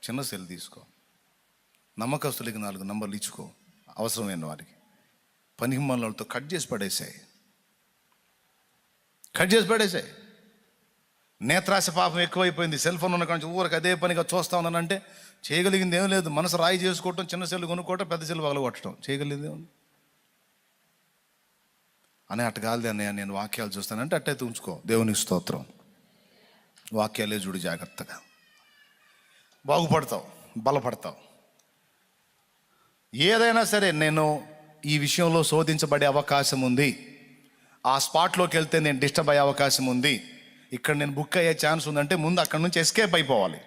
చిన్న సెల్ తీసుకో, నమ్మకస్తులకి 4 నంబర్లు ఇచ్చుకో, అవసరమైన వారికి. పనికి మనలతో కట్ చేసి పడేసాయి. నేత్రాశ పాపం ఎక్కువైపోయింది. సెల్ ఫోన్ ఉన్న కానీ ఊరికి అదే పనిగా చూస్తా ఉన్నానంటే చేయగలిగింది ఏం లేదు. మనసు రాయి చేసుకోవటం, చిన్న సెల్ కొనుక్కోవటం, పెద్ద సెల్ పగలగొట్టడం, చేయగలిగింది ఏముంది అని. అట్ట కాదు అన్నయ్య, నేను వాక్యాలు చూస్తానంటే అట్టయితే ఉంచుకో. దేవునికి స్తోత్రం. వాక్యాలే చూడు జాగ్రత్తగా, బాగుపడతావు, బలపడతావు. ఏదైనా సరే నేను ఈ విషయంలో శోధించబడే అవకాశం ఉంది, ఆ స్పాట్లోకి వెళ్తే నేను డిస్టర్బ్ అయ్యే అవకాశం ఉంది, ఇక్కడ నేను బుక్ అయ్యే ఛాన్స్ ఉందంటే ముందు అక్కడి నుంచి ఎస్కేప్ అయిపోవాలి.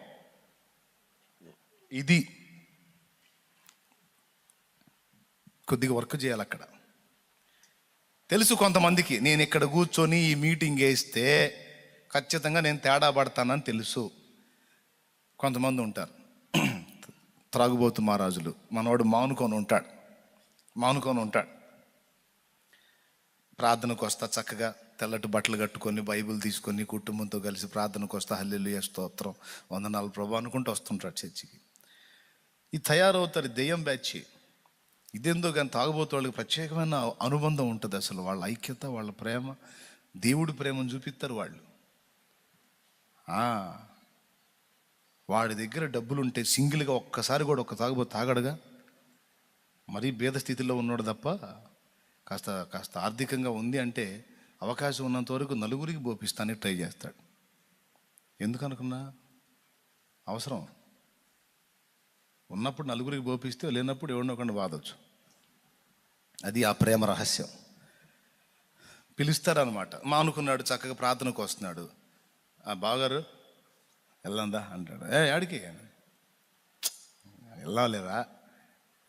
ఇది కొద్దిగా వర్క్ చేయాలి అక్కడ. తెలుసు కొంతమందికి, నేను ఇక్కడ కూర్చొని ఈ మీటింగ్ వేస్తే ఖచ్చితంగా నేను తేడా పడతానని తెలుసు. కొంతమంది ఉంటారు త్రాగుబోతు మహారాజులు. మనవాడు మానుకొని ఉంటాడు. ప్రార్థనకు వస్తా చక్కగా తెల్లటి బట్టలు కట్టుకొని, బైబిల్ తీసుకొని, కుటుంబంతో కలిసి ప్రార్థనకు వస్తా, హల్లెలూయా స్తోత్రం, వందనాలు ప్రభు అనుకుంటూ వస్తుంటాడు చర్చికి. ఈ తయారవుతారు దెయ్యం బ్యాచ్. ఇదేందో కానీ తాగుబోతు వాళ్ళకి ప్రత్యేకమైన అనుబంధం ఉంటుంది. అసలు వాళ్ళ ఐక్యత, వాళ్ళ ప్రేమ, దేవుడి ప్రేమను చూపిస్తారు వాళ్ళు. వాడి దగ్గర డబ్బులుంటే సింగిల్గా ఒక్కసారి కూడా ఒక్క తాగుబోతు తాగడుగా. మరీ భేద స్థితిలో ఉన్నాడు తప్ప కాస్త ఆర్థికంగా ఉంది అంటే అవకాశం ఉన్నంత వరకు నలుగురికి బోపిస్తానికి ట్రై చేస్తాడు. ఎందుకనుకున్నా అవసరం ఉన్నప్పుడు నలుగురికి బోపిస్తే, లేనప్పుడు ఎవరినొకండి బాధొచ్చు. అది ఆ ప్రేమ రహస్యం. పిలుస్తారనమాట. మానుకున్నాడు, చక్కగా ప్రార్థనకు వస్తున్నాడు. బావగారు వెళ్ళందా అంటాడు. ఆడికి వెళ్ళాలేదా,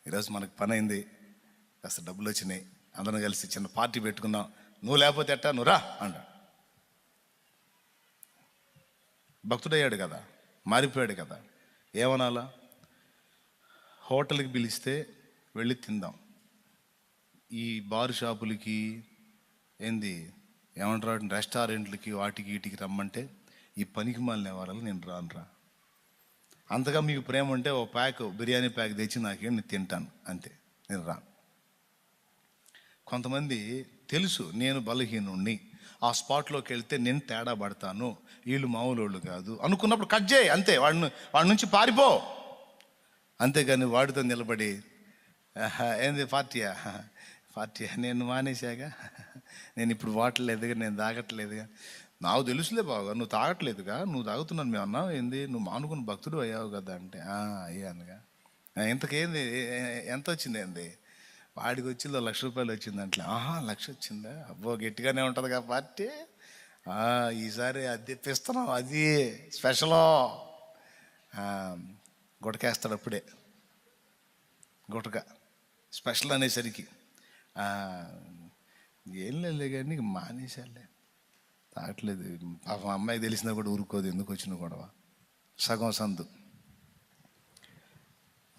ఈరోజు మనకు పని అయింది, కాస్త డబ్బులు వచ్చినాయి, అందరం కలిసి చిన్న పార్టీ పెట్టుకున్నాం, నువ్వు లేకపోతే ఎట్టా, నువ్వు రా అంటాడు. భక్తుడయ్యాడు కదా, మారిపోయాడు కదా. ఏమనాలా? హోటల్కి పిలిస్తే వెళ్ళి తిందాం, ఈ బార్ షాపులకి ఏమంటారు రెస్టారెంట్లకి వాటికి వీటికి రమ్మంటే ఈ పనికి మాలిన వారాలు నేను రానురా. అంతగా మీకు ప్రేమ ఉంటే ఓ బిర్యానీ ప్యాక్ తెచ్చి నాకేం నేను తింటాను, అంతే, నేను రాను. కొంతమంది తెలుసు నేను బలహీనుణ్ణి, ఆ స్పాట్లోకి వెళ్తే నేను తేడా పడతాను, వీళ్ళు మామూలు కాదు అనుకున్నప్పుడు కట్ చేయి, అంతే. వాడి నుంచి పారిపో. అంతేగాని వాడితో నిలబడి పార్టీయా నేను మానేశాగా, నేను ఇప్పుడు వాటలేదుగా, నేను తాగట్లేదుగా, నాకు తెలుసులే బాగా, నువ్వు తాగట్లేదుగా, నువ్వు తాగుతున్నాను మేము అన్నావు, నువ్వు మానుకుని భక్తుడు అయ్యావు కదా అంటే అయ్యానుగా. ఇంతకేంది, ఎంత వచ్చింది? వాడికి వచ్చిందో 1,00,000 రూపాయలు వచ్చింది అంటే. 1,00,000 వచ్చిందా, అబ్బో గట్టిగానే ఉంటుందిగా పార్టీ, ఈసారి అది తెప్పిస్తున్నాం, అది స్పెషలో. గుటకేస్తాడు అప్పుడే, గుటక స్పెషల్ అనేసరికి ఏం లేదు కానీ మానేశాలే, తాగట్లేదు. పాపం అమ్మాయి తెలిసినా కూడా ఊరుకోదు, ఎందుకు వచ్చిన గొడవ, సగం సందు.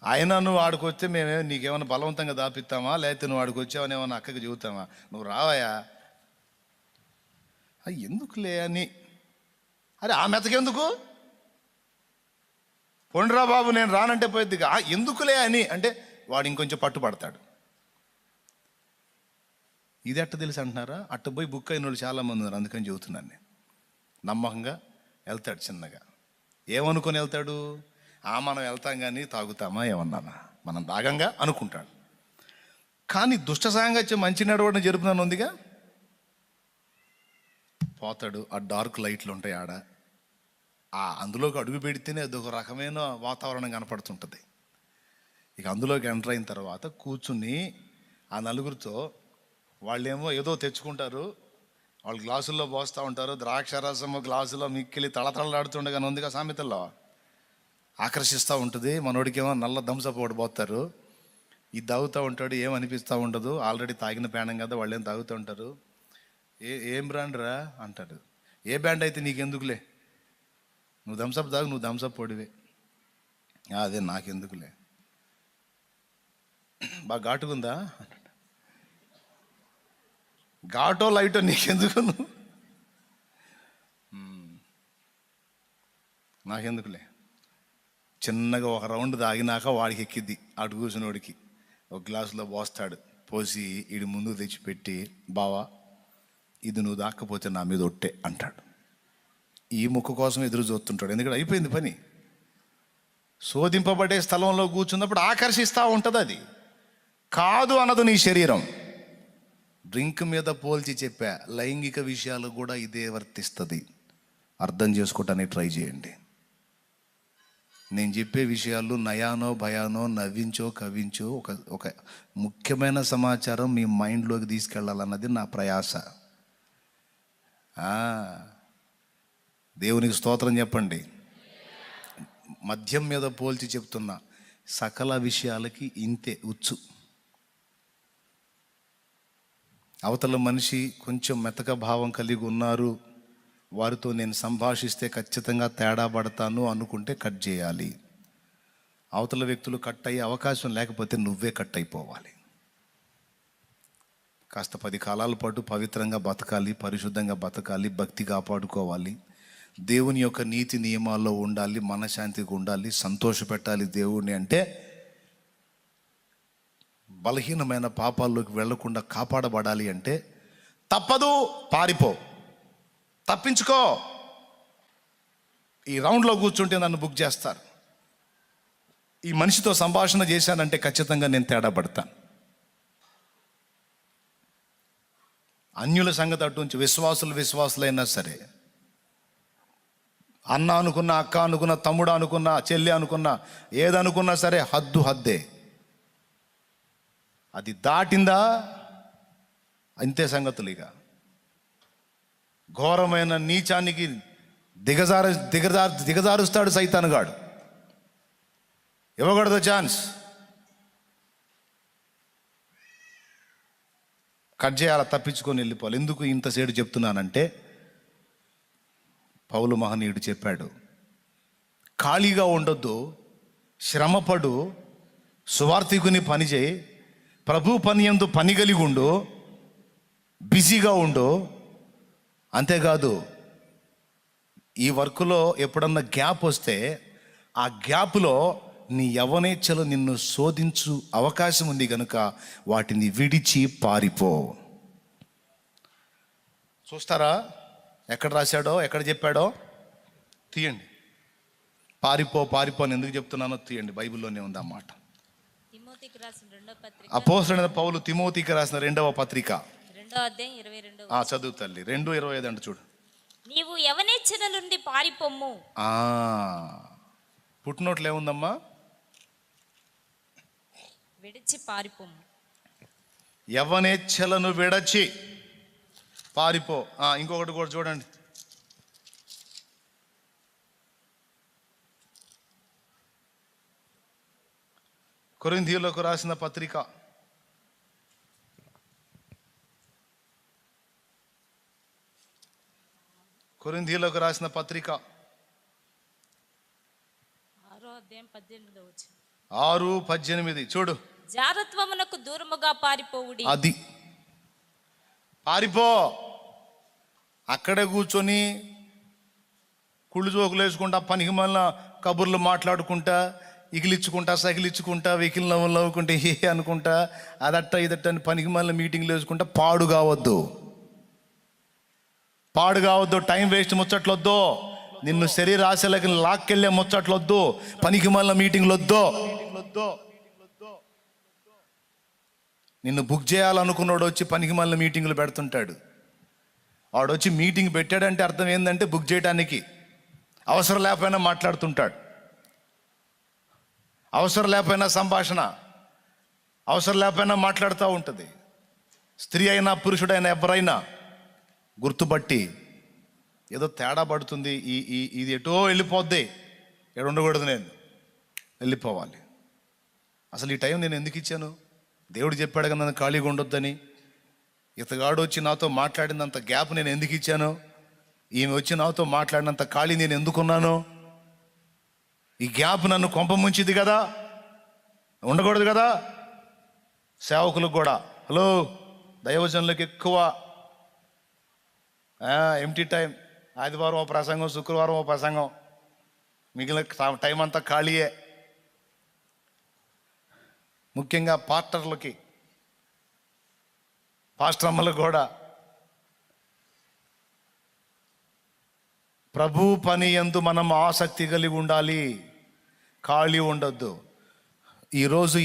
అయినా నువ్వు ఆడికి వస్తే మేమేమో నీకేమైనా బలవంతంగా దాపిస్తామా, లేకపోతే నువ్వు ఆడికి వచ్చావని ఏమన్నా అక్కకి చెబుతామా? నువ్వు రావాయా, ఎందుకులే అని. అరే ఆ మెతకెందుకు, పొండిరా బాబు నేను రానంటే పోయిద్దిగా, ఎందుకులే అని అంటే వాడు ఇంకొంచెం పట్టుపడతాడు. ఇది ఎట్ట తెలుసు అంటున్నారా? అట్ట పోయి బుక్ అయిన వాళ్ళు చాలామంది ఉన్నారు, అందుకని చెబుతున్నాను నేను. నమ్మకంగా వెళ్తాడు, చిన్నగా ఏమనుకొని వెళ్తాడు, మనం వెళ్తాం కానీ తాగుతామా ఏమన్నానా, మనం తాగంగా అనుకుంటాడు. కానీ దుష్ట సాంగత్యం మంచి నడవడం జరుపునని ఉందిగా, పోతాడు. ఆ డార్క్ లైట్లు ఉంటాయి ఆడ, అందులోకి అడుగు పెడితేనే అదొక రకమైన వాతావరణం కనపడుతుంటుంది. ఇక అందులోకి ఎంటర్ అయిన తర్వాత కూర్చుని ఆ నలుగురితో, వాళ్ళేమో ఏదో తెచ్చుకుంటారు, వాళ్ళు గ్లాసుల్లో పోస్తూ ఉంటారు, ద్రాక్ష రసము గ్లాసులో మిక్కిలి తళతళలాడుతుండగానే ఉందిగా సామెతల్లో, ఆకర్షిస్తూ ఉంటుంది. మనోడికేమో నల్ల థమ్సప్ ఒకటి పోతారు, ఇది తాగుతూ ఉంటాడు, ఏమనిపిస్తూ ఉండదు, ఆల్రెడీ తాగిన పేణం కదా, వాళ్ళు ఏం తాగుతూ ఉంటారు. ఏం బ్రాండ్ రా అంటాడు. ఏ బ్రాండ్ అయితే నీకెందుకులే, నువ్వు థమ్సప్ తాగు, నువ్వు థమ్సప్ పొడివే. అదే నాకెందుకులే, బాగా ఘాటుకుందా, ఘాటో లైటో నీకెందుకు, నాకెందుకులే. చిన్నగా ఒక రౌండ్ తాగినాక వాడికి ఎక్కిద్ది, అటు కూర్చున్నోడికి ఒక గ్లాసులో పోస్తాడు. పోసి ఈడి ముందు తెచ్చిపెట్టి, బావా ఇది నువ్వు దాక్కపోతే నా మీద ఒట్టే అంటాడు. ఈ ముక్క కోసం ఎదురు చూస్తుంటాడు, ఎందుకంటే అయిపోయింది పని. శోధింపబడే స్థలంలో కూర్చున్నప్పుడు ఆకర్షిస్తూ ఉంటుంది. అది కాదు అనదు నీ శరీరం. డ్రింక్ మీద పోల్చి చెప్పా, లైంగిక విషయాలు కూడా ఇదే వర్తిస్తుంది. అర్థం చేసుకోవటానికి ట్రై చేయండి. నేను చెప్పే విషయాలు నయానో భయానో, నవ్వించో కవ్వించో, ఒక ముఖ్యమైన సమాచారం మీ మైండ్లోకి తీసుకెళ్ళాలన్నది నా ప్రయాస. దేవునికి స్తోత్రం చెప్పండి. మద్యం మీద పోల్చి చెప్తున్నా, సకల విషయాలకి ఇంతే ఉచ్చు. అవతల మనిషి కొంచెం మెతక భావం కలిగి ఉన్నారు, వారితో నేను సంభాషిస్తే ఖచ్చితంగా తేడా పడతాను అనుకుంటే కట్ చేయాలి. అవతల వ్యక్తులు కట్ అయ్యే అవకాశం లేకపోతే నువ్వే కట్ అయిపోవాలి. కాస్త 10 కాలాల పాటు పవిత్రంగా బతకాలి, పరిశుద్ధంగా బతకాలి, భక్తి కాపాడుకోవాలి, దేవుని యొక్క నీతి నియమాల్లో ఉండాలి, మనశ్శాంతిగా ఉండాలి, సంతోషపెట్టాలి దేవుణ్ణి అంటే, బలహీనమైన పాపాల్లోకి వెళ్లకుండా కాపాడబడాలి అంటే తప్పదు, పారిపో, తప్పించుకో. ఈ రౌండ్లో కూర్చుంటే నన్ను బుక్ చేస్తారు. ఈ మనిషితో సంభాషణ చేశానంటే ఖచ్చితంగా నేను తేడా పడతాను. అన్యుల సంగతి అటుంచి విశ్వాసులైనా సరే, అన్న అనుకున్నా, అక్క అనుకున్నా, తమ్ముడు అనుకున్నా, చెల్లి అనుకున్నా, ఏదనుకున్నా సరే హద్దే. అది దాటిందా అంతే సంగతులు. ఇక ఘోరమైన నీచానికి దిగజారుస్తాడు సైతానుగాడు. ఇవ్వకూడదు ఛాన్స్. కట్ చేయాల, తప్పించుకొని వెళ్ళిపోవాలి. ఎందుకు ఇంతసేపు చెప్తున్నానంటే, పౌలు మహనీయుడు చెప్పాడు, ఖాళీగా ఉండొద్దు, శ్రమపడు, సువార్థికుని పని చేయి, ప్రభు పని యందు పని కలిగి ఉండు, బిజీగా ఉండు. అంతేకాదు, ఈ వర్క్లో ఎప్పుడన్నా గ్యాప్ వస్తే ఆ గ్యాప్లో నీ యవ్వనేచ్ఛలు నిన్ను శోధించు అవకాశం ఉంది కనుక వాటిని విడిచి పారిపో. చూస్తారా ఎక్కడ రాశాడో, ఎక్కడ చెప్పాడో? తీయండి. పారిపో అని ఎందుకు చెప్తున్నానో తీయండి, బైబిల్లోనే ఉంది ఆ మాట. అపోస్తలుడైన పౌలు తిమోతికి రాసిన 2వ పత్రిక 2వ అధ్యాయం 22. చదువు తల్లి. 2:25 అంటే చూడు. నీవు యవనేచ్ఛల నుండి పారిపోమ్ము. పుట్టినోట్లు ఏముందమ్మా? విడిచి పారిపోమ్ము. యవనేచ్ఛలను విడచి పారిపో. ఇంకొకటి కూడా చూడండి. కొరింథీయులకు రాసిన పత్రిక 6:18 చూడు. జారత్వమునకు దూరముగా పారిపోవుడి. అది పారిపో. అక్కడే కూర్చొని కుళ్ళు జోకులు వేసుకుంటా, పనికి మళ్ళీ కబుర్లు మాట్లాడుకుంటా, ఇగిలిచ్చుకుంటా, సగిలిచ్చుకుంటా, వెకిలి నవ్వులు నవ్వుకుంటా, అనుకుంటా, అదట్ట ఇదట్ట అని పనికి మళ్ళీ మీటింగ్లు వేసుకుంటా పాడు కావద్దు. టైం వేస్ట్ ముచ్చట్లొద్దు. నిన్ను శరీర ఆశలకి లాక్కెళ్ళే ముచ్చట్లొద్దు. పనికి మళ్ళీ మీటింగ్లు వద్దు. నిన్ను బుక్ చేయాలనుకున్నాడు వచ్చి పనికి మళ్ళీ మీటింగ్లు పెడుతుంటాడు. వాడు వచ్చి మీటింగ్ పెట్టాడంటే అర్థం ఏంటంటే బుక్ చేయడానికి. అవసరం లేకపోయినా మాట్లాడుతుంటాడు, అవసరం లేకపోయినా సంభాషణ, అవసరం లేకపోయినా మాట్లాడుతూ ఉంటుంది. స్త్రీ అయినా పురుషుడైనా ఎవరైనా గుర్తుపట్టి ఏదో తేడా పడుతుంది, ఇది ఎటో వెళ్ళిపోద్ది, ఇక్కడ ఉండకూడదు, నేను వెళ్ళిపోవాలి. అసలు ఈ టైం నేను ఎందుకు ఇచ్చాను? దేవుడు చెప్పాడు కదా నన్ను ఖాళీగా ఉండొద్దని. ఇతగాడు వచ్చి నాతో మాట్లాడినంత గ్యాప్ నేను ఎందుకు ఇచ్చాను? ఈమె వచ్చి నాతో మాట్లాడినంత ఖాళీ నేను ఎందుకున్నాను? ఈ గ్యాప్ నన్ను కొంప ముంచిది కదా, ఉండకూడదు కదా. సేవకులకు కూడా, హలో, దైవజనులకు ఎక్కువ ఎంటీ టైం. ఆదివారం ఓ ప్రసంగం, శుక్రవారం ఓ ప్రసంగం, మిగిలిన టైం అంతా ఖాళీయే. ముఖ్యంగా పాస్టర్లకి, పాస్టర్ అమ్మలకు కూడా ప్రభు పని యందు మనం ఆసక్తి కలిగి ఉండాలి, ఖాళీ ఉండొద్దు. ఈరోజు